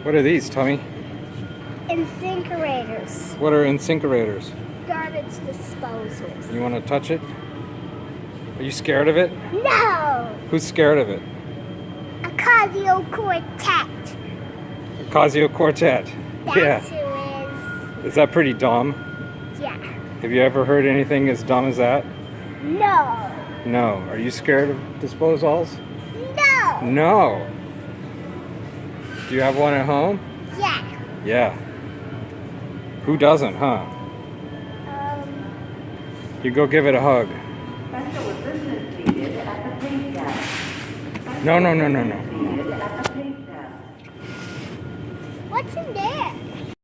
What are these, Tommy? Incinerators. What are incinerators? Garbage disposals. You want to touch it? Are you scared of it? No! Who's scared of it? Ocasio Quartet. Ocasio Quartet. That's Yeah. who Is that pretty dumb? is. Yeah. Have you ever heard anything as dumb as that? No. No. Are you scared of disposals? No. No. Do you have one at home? Yeah. Yeah. Who doesn't, huh? You go give it a hug. Special assistance needed at the paint desk. No. Needed at the paint desk. What's in there?